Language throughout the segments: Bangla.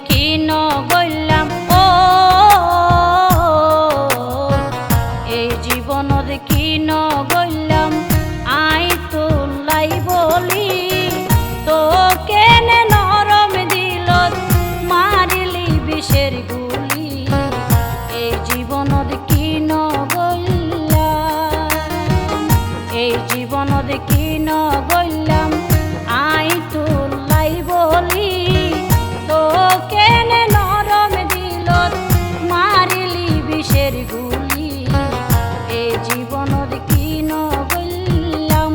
কি নগইলাম ও এই জীবনত কি নগইলাম আই তোলাই বলি তো কেনে নরম দিলত মারিলি বিষের গুলি এই জীবনত কি নগইলাম এই জীবনত কি নগইলাম আই তোলাই বলি তো কেনে নরম দিলত মারিলি বিষের গুলি এই জীবনত কি নগইলাম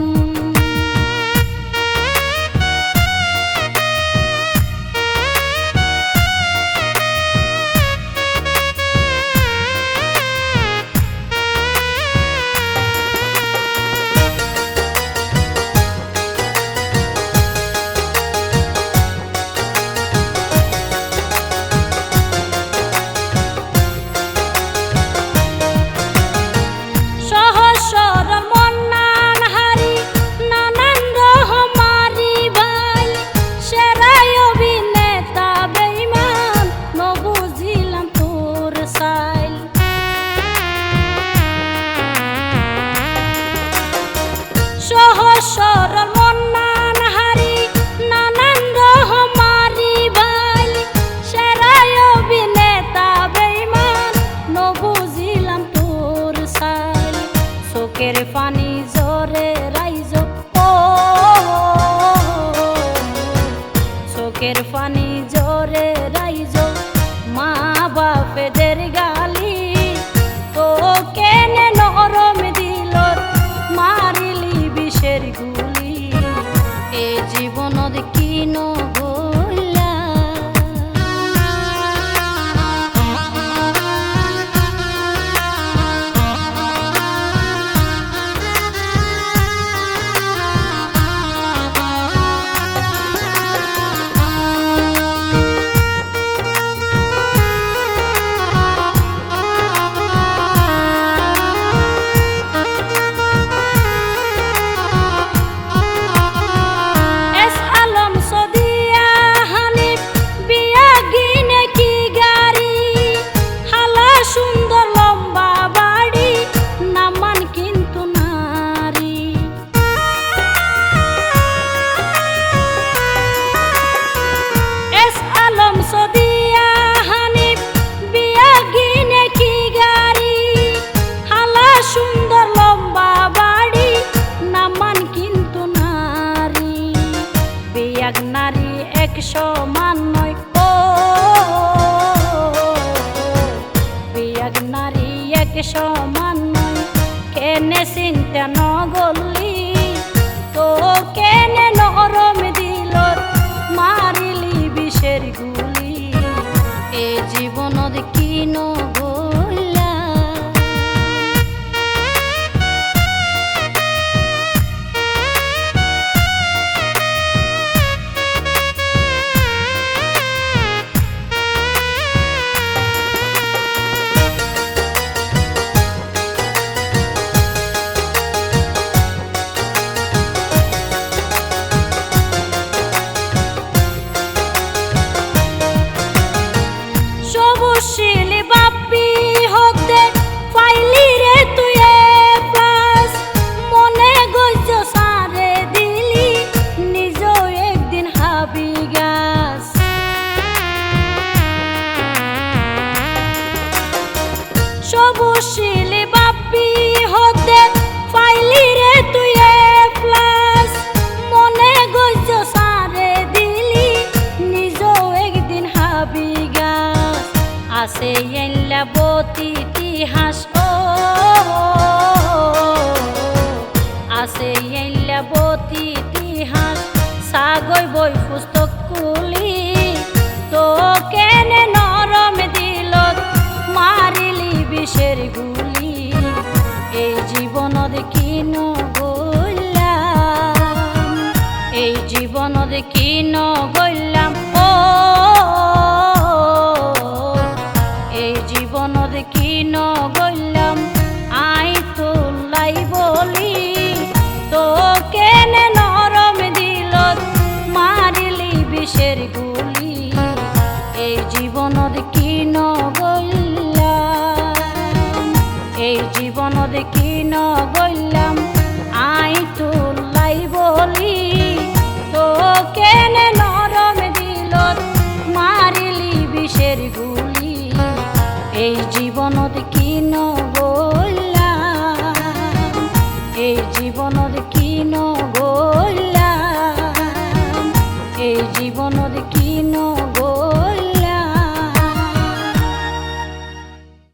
সরল মন্নান হারি নানান রহমারি ভাই সেরাই অভিনেতা বেঈমান নবুঝিলাম তোর সাই চোখের পানি জরে রাইজ ও চোখের পানি জরে রাইজ মা বাপেদের গালি তো কেনে নরম দিলত মারিলি বিষের গুলি এ জীবনত কি নগইলাম এক নারী এক সমান নয় ও এক নারী এক সমান নয় কেনে চিন্তা নগলি তো কেনে নরম দিলত মারিলি বিষের গুলি এ জীবনত কি নগইলাম শিলি বাপি হতে পাইলি রে তুই প্লাস মনে গইজ সারে দিলি নিজ একদিন হাবি গাছ সবুশিলি বাপি হতে পাইলি রে তুই প্লাস মনে গইজ সারে দিলি নিজ একদিন হাবি গাছ আছে এলা বতি ইতিহাস ও আছে এলা বতি ইতিহাস সাগই বই পুস্তক কুলি তো কেনে নরম দিলত মারিলি বিষের গুলি এই জীবনত কি নগইলাম এই জীবনত কি নগইলাম ও এই জীবনত কি নগইলাম জীবনত